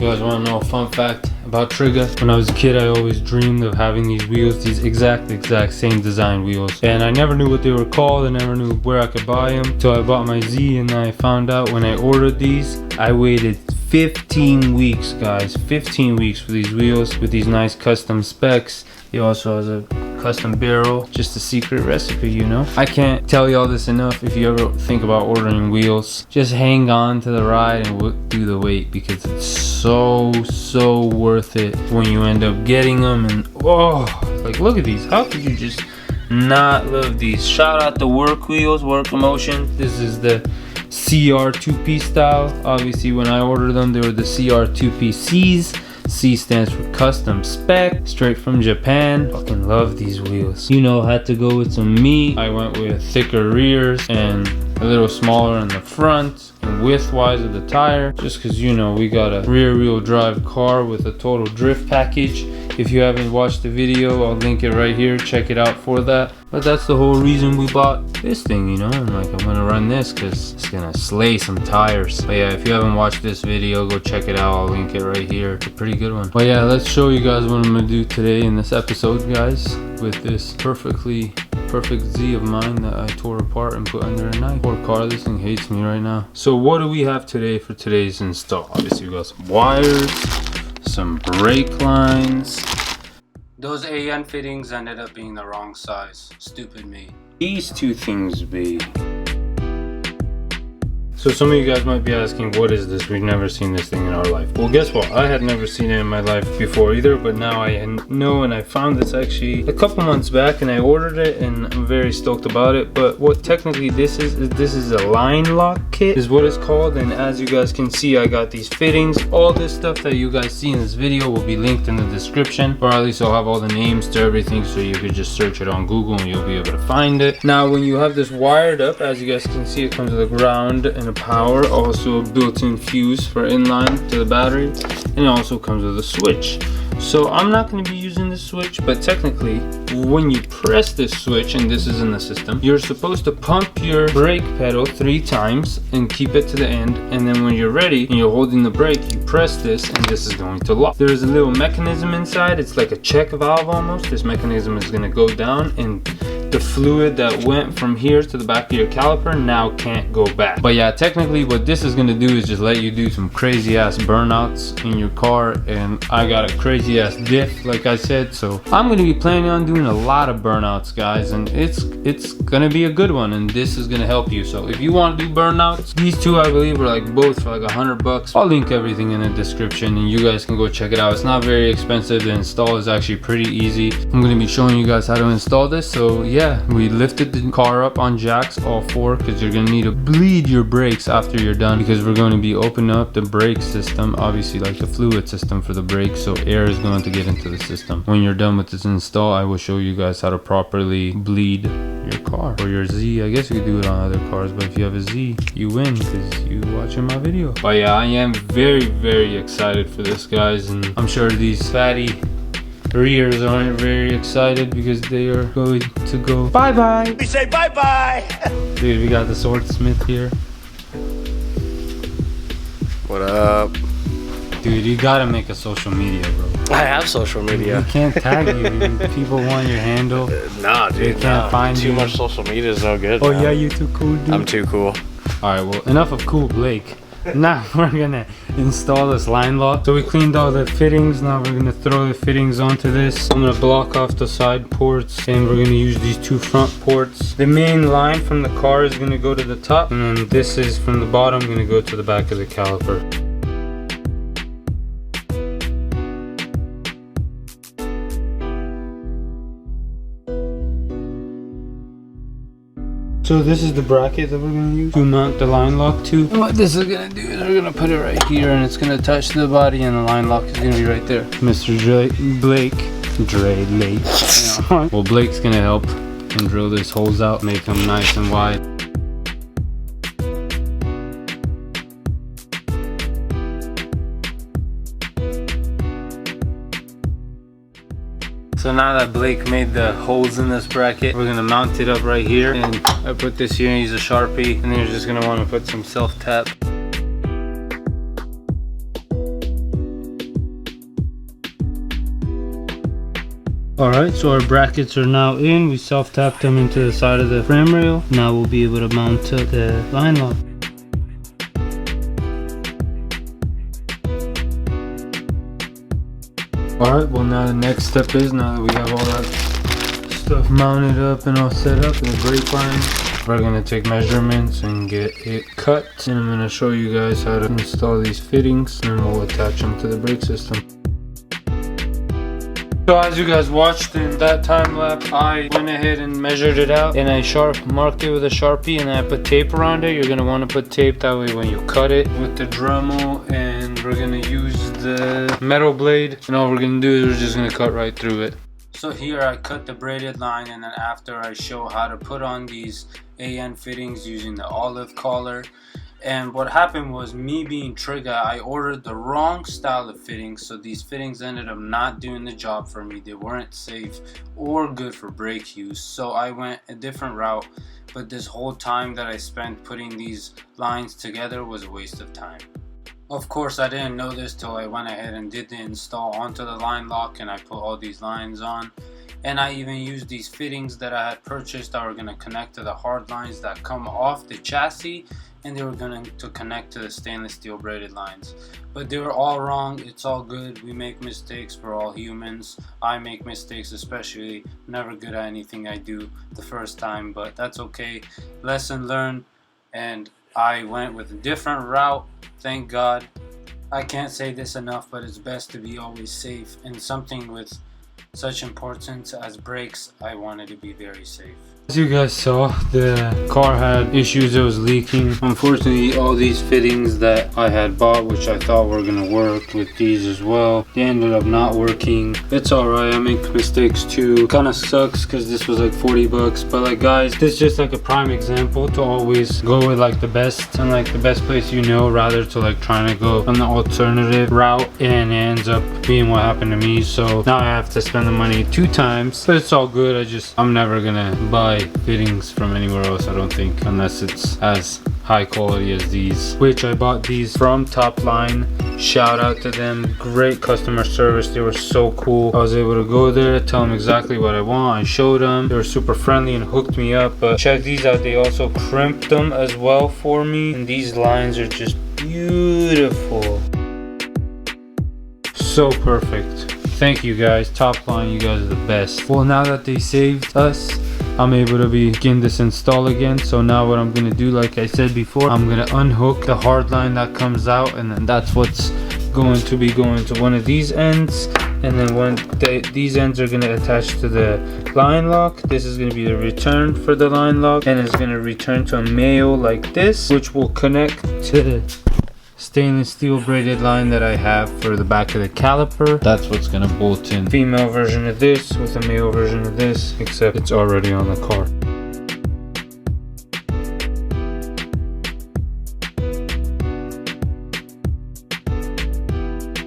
You guys want to know a fun fact about Trigga? When I was a kid, I always dreamed of having these wheels, these exact same design wheels. And I never knew what they were called. I never knew where I could buy them. So I bought my Z, and I found out when I ordered these, I waited 15 weeks, guys. 15 weeks for these wheels with these nice custom specs. He also has a custom barrel, just a secret recipe, you know. I can't tell y'all this enough. If you ever think about ordering wheels, just hang on to the ride and do the wait, because it's so worth it when you end up getting them. And oh, like, look at these. How could you just not love these? Shout out the Work Wheels, Work Emotion. This is the CR 2P style. Obviously when I ordered them, they were the CR 2PCs. C stands for custom spec, straight from Japan. Fucking love these wheels. You know, had to go with some meat. I went with thicker rears and a little smaller in the front and width wise of the tire, just because, you know, we got a rear wheel drive car with a total drift package. If you haven't watched the video, I'll link it right here. Check it out for that. But that's the whole reason we bought this thing, you know. I'm like, I'm gonna run this because it's gonna slay some tires. But yeah, if you haven't watched this video, go check it out. I'll link it right here. It's a pretty good one. But yeah, let's show you guys what I'm gonna do today in this episode, guys, with this perfect Z of mine that I tore apart and put under a knife. Poor car, this thing hates me right now. So what do we have today for today's install? Obviously we got some wires, some brake lines. Those AN fittings ended up being the wrong size. Stupid me. These two things be. So some of you guys might be asking, what is this? We've never seen this thing in our life. Well, guess what? I had never seen it in my life before either, but now I know, and I found this actually a couple months back, and I ordered it, and I'm very stoked about it. But what technically this is a line lock kit is what it's called. And as you guys can see, I got these fittings. All this stuff that you guys see in this video will be linked in the description, or at least I'll have all the names to everything, so you could just search it on Google and you'll be able to find it. Now, when you have this wired up, as you guys can see, it comes with a ground and power, also a built-in fuse for inline to the battery, and it also comes with a switch. So I'm not going to be using this switch, but technically when you press this switch, and this is in the system, you're supposed to pump your brake pedal 3 times and keep it to the end, and then when you're ready and you're holding the brake, you press this and this is going to lock. There is a little mechanism inside. It's like a check valve almost. This mechanism is going to go down, and the fluid that went from here to the back of your caliper now can't go back. But yeah, technically what this is gonna do is just let you do some crazy ass burnouts in your car, and I got a crazy ass diff, like I said, so I'm gonna be planning on doing a lot of burnouts, guys, and it's gonna be a good one, and this is gonna help you. So if you want to do burnouts, these two I believe are like both for like $100. I'll link everything in the description and you guys can go check it out. It's not very expensive. The install is actually pretty easy. I'm gonna be showing you guys how to install this. So yeah, we lifted the car up on jacks, all 4, because you're gonna need to bleed your brakes after you're done, because we're going to be opening up the brake system, obviously like the fluid system for the brakes, so air is going to get into the system. When you're done with this install, I will show you guys how to properly bleed your car or your Z. I guess you could do it on other cars, but if you have a Z, you win because you watching my video. But yeah, I am very excited for this, guys, and I'm sure these fatty rears aren't very excited because they are going to go bye-bye. We say bye-bye. Dude, we got the swordsmith here. What up? Dude, you gotta make a social media, bro. I have social media. You can't tag you, dude. People want your handle. Nah, dude. They can't find too you. much social media is no good. Oh man. yeah, you too cool, dude. I'm too cool. Alright, well, enough of cool Blake. Now we're gonna install this line lock. So we cleaned all the fittings. Now we're gonna throw the fittings onto this. I'm gonna block off the side ports, and we're gonna use these 2 front ports. The main line from the car is gonna go to the top, and then this is from the bottom gonna go to the back of the caliper. So this is the bracket that we're going to use to mount the line lock to. And what this is going to do is we're going to put it right here, and it's going to touch the body, and the line lock is going to be right there. Mr. Blake. Well, Blake's going to help and drill these holes out, make them nice and wide. So now that Blake made the holes in this bracket, we're gonna mount it up right here. And I put this here and use a Sharpie. And then you're just gonna wanna put some self-tap. Alright, so our brackets are now in. We self-tapped them into the side of the frame rail. Now we'll be able to mount to the line lock. Alright, well now the next step is, now that we have all that stuff mounted up and all set up in the brake line, we're going to take measurements and get it cut. And I'm going to show you guys how to install these fittings, and we'll attach them to the brake system. So as you guys watched in that time lapse, I went ahead and measured it out, and I marked it with a Sharpie, and I put tape around it. You're going to want to put tape, that way when you cut it with the Dremel, and we're going to use the metal blade, and all we're going to do is we're just going to cut right through it. So here I cut the braided line, and then after I show how to put on these AN fittings using the olive collar. And what happened was, me being Trigga, I ordered the wrong style of fittings, so these fittings ended up not doing the job for me. They weren't safe or good for brake use, so I went a different route. But this whole time that I spent putting these lines together was a waste of time. Of course, I didn't know this till I went ahead and did the install onto the line lock, and I put all these lines on. And I even used these fittings that I had purchased that were going to connect to the hard lines that come off the chassis, and they were going to connect to the stainless steel braided lines. But they were all wrong. It's all good. We make mistakes. We're all humans. I make mistakes, especially. Never good at anything I do the first time, but that's okay. Lesson learned, and I went with a different route. Thank God. I can't say this enough, but it's best to be always safe. And something with such importance as brakes, I wanted to be very safe. As you guys saw, the car had issues, it was leaking. Unfortunately, all these fittings that I had bought, which I thought were gonna work with these as well, they ended up not working. It's alright, I make mistakes too. Kinda sucks because this was like 40 bucks, but like guys, this is just like a prime example to always go with like the best and like the best place you know, rather to like trying to go on the alternative route, and it ends up being what happened to me. So now I have to spend the money 2 times, but it's all good. I'm never gonna buy fittings from anywhere else, I don't think, unless it's as high quality as these, which I bought these from Top Line. Shout out to them, great customer service. They were so cool. I was able to go there, tell them exactly what I want. I showed them, they were super friendly and hooked me up. But check these out, they also crimped them as well for me, and these lines are just beautiful, so perfect. Thank you guys, Top Line, you guys are the best. Well, now that they saved us, I'm able to begin this install again. So now what I'm gonna do, like I said before, I'm gonna unhook the hard line that comes out, and then that's what's going to be going to one of these ends, and then these ends are gonna attach to the line lock. This is gonna be the return for the line lock, and it's gonna return to a male like this, which will connect to the stainless steel braided line that I have for the back of the caliper. That's what's gonna bolt in. Female version of this with a male version of this, except it's already on the car.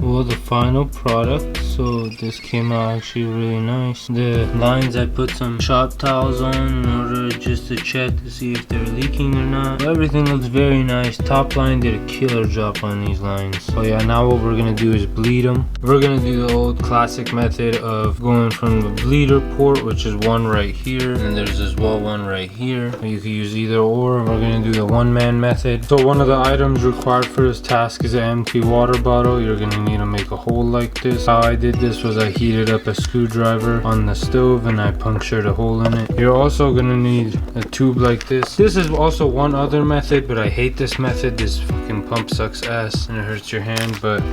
Well, the final product, so this came out actually really nice. The lines, I put some shop towels on in order just to check to see if they're leaking or not. Everything looks very nice. Top Line did a killer job on these lines. So yeah, now what we're gonna do is bleed them. We're gonna do the old classic method of going from the bleeder port, which is one right here, and there's as well one right here. You can use either or. We're gonna do the one-man method. So one of the items required for this task is an empty water bottle. You're gonna need to make a hole like this. How I did this was I heated up a screwdriver on the stove and I punctured a hole in it. You're also gonna need a tube like this. This is also one other method, but I hate this method. This fucking pump sucks ass and it hurts your hand, but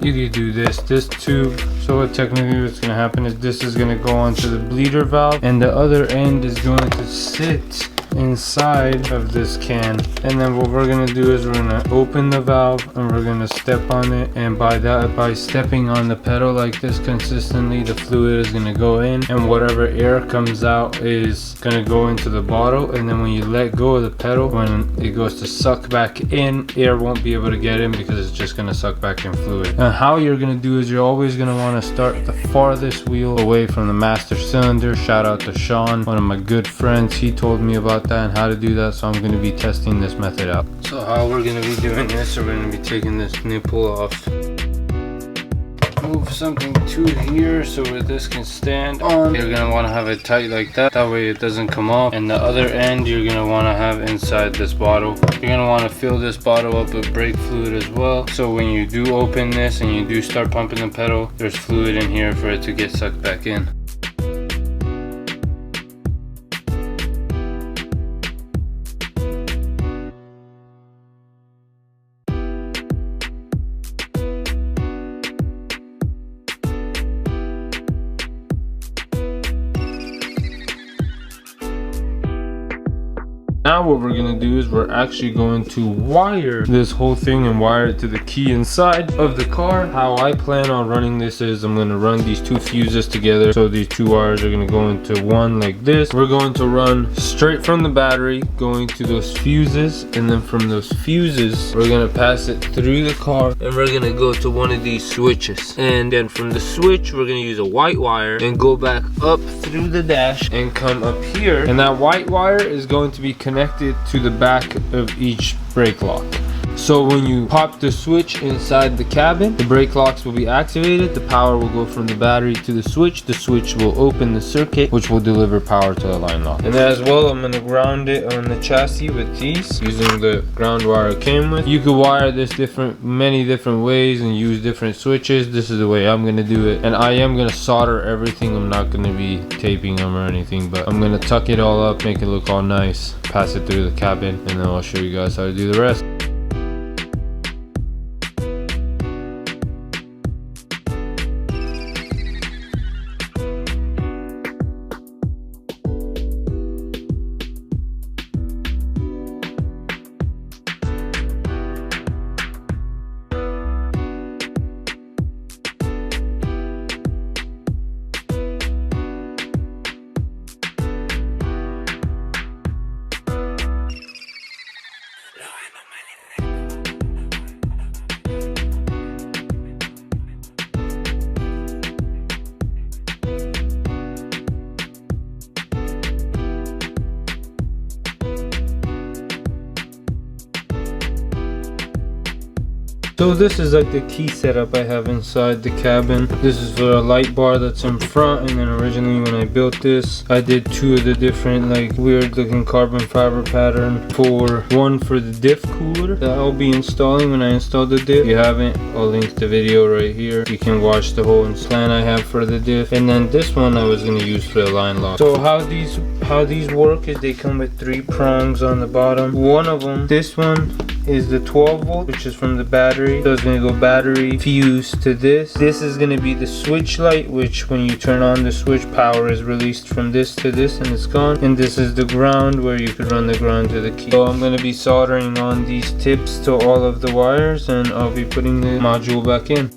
you can do this tube. So what technically what's gonna happen is this is gonna go onto the bleeder valve, and the other end is going to sit inside of this can. And then what we're gonna do is we're gonna open the valve and we're gonna step on it, and by stepping on the pedal like this consistently, the fluid is gonna go in, and whatever air comes out is gonna go into the bottle. And then when you let go of the pedal, when it goes to suck back in, air won't be able to get in because it's just gonna suck back in fluid. And how you're gonna do is you're always gonna want to start the farthest wheel away from the master cylinder. Shout out to Sean, one of my good friends. He told me about that and how to do that, so I'm going to be testing this method out. So how we're going to be doing this, we're going to be taking this nipple off move something to here so that this can stand on. You're gonna want to have it tight like that. That way it doesn't come off. And the other end you're gonna want to have inside this bottle. You're gonna want to fill this bottle up with brake fluid as well. So when you do open this and you do start pumping the pedal, there's fluid in here for it to get sucked back in. Now what we're gonna do is we're actually going to wire this whole thing and wire it to the key inside of the car. How I plan on running this is I'm gonna run these two fuses together. So these two wires are gonna go into one like this. We're going to run straight from the battery going to those fuses, and then from those fuses we're gonna pass it through the car and we're gonna go to one of these switches. And then from the switch we're gonna use a white wire and go back up through the dash and come up here, and that white wire is going to be connected to the back of each brake lock. So when you pop the switch inside the cabin, the brake locks will be activated. The power will go from the battery to the switch. The switch will open the circuit, which will deliver power to the line lock. And as well, I'm going to ground it on the chassis with these using the ground wire it came with. You could wire this many different ways and use different switches. This is the way I'm going to do it. And I am going to solder everything. I'm not going to be taping them or anything, but I'm going to tuck it all up, make it look all nice, pass it through the cabin, and then I'll show you guys how to do the rest. So this is like the key setup I have inside the cabin. This is for a light bar that's in front, and then originally when I built this, I did two of the different like weird looking carbon fiber pattern. One for the diff cooler that I'll be installing when I install the diff. If you haven't, I'll link the video right here. You can watch the whole plan I have for the diff. And then this one I was gonna use for the line lock. So how these work is they come with 3 prongs on the bottom. One of them, this one, is the 12 volt, which is from the battery. So it's gonna go battery fuse to this. This is gonna be the switch light, which when you turn on the switch, power is released from this to this and it's gone. And this is the ground, where you could run the ground to the key. So I'm gonna be soldering on these tips to all of the wires, and I'll be putting the module back in.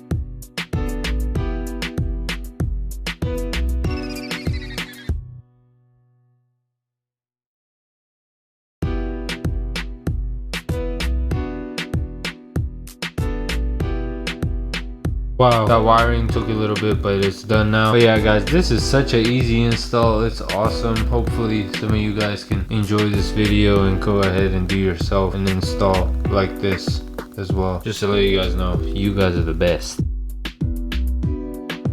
Wow, that wiring took a little bit, but it's done now. But yeah guys, this is such an easy install. It's awesome. Hopefully some of you guys can enjoy this video and go ahead and do yourself and install like this as well. Just to let you guys know, you guys are the best.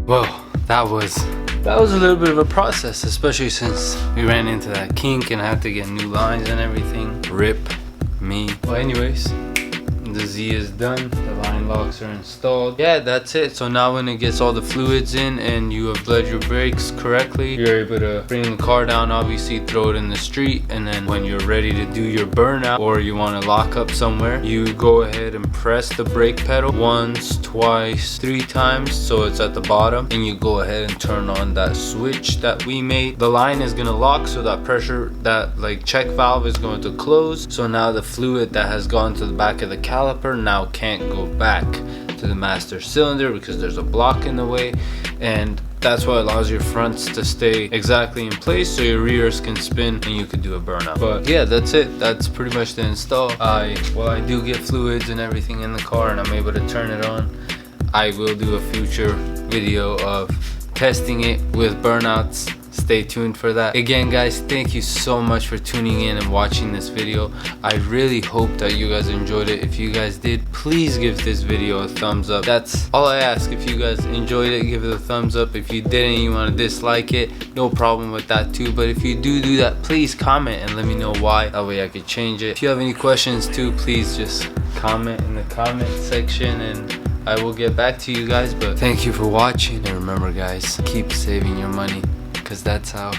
Well, that was a little bit of a process, especially since we ran into that kink and had to get new lines and everything. Rip me. Well, anyways, the Z is done, the line locks are installed. Yeah, that's it. So now when it gets all the fluids in and you have bled your brakes correctly, you're able to bring the car down, obviously throw it in the street, and then when you're ready to do your burnout or you want to lock up somewhere, you go ahead and press the brake pedal once, twice, 3 times, so it's at the bottom, and you go ahead and turn on that switch that we made. The line is gonna lock, so that pressure, that like check valve is going to close. So now the fluid that has gone to the back of the caliper now can't go back to the master cylinder because there's a block in the way, and that's what allows your fronts to stay exactly in place so your rears can spin and you could do a burnout. But yeah, that's it. That's pretty much the install. I do get fluids and everything in the car and I'm able to turn it on. I will do a future video of testing it with burnouts stay tuned for that. Again guys, thank you so much for tuning in and watching this video. I really hope that you guys enjoyed it. If you guys did, please give this video a thumbs up. That's all I ask. If you guys enjoyed it, give it a thumbs up. If you didn't, you want to dislike it, no problem with that too. But if you do that, please comment and let me know why. That way I could change it. If you have any questions too, please just comment in the comment section and I will get back to you guys. But thank you for watching, and remember guys, keep saving your money, because that's how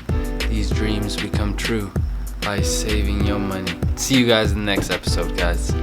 these dreams become true, by saving your money. See you guys in the next episode guys.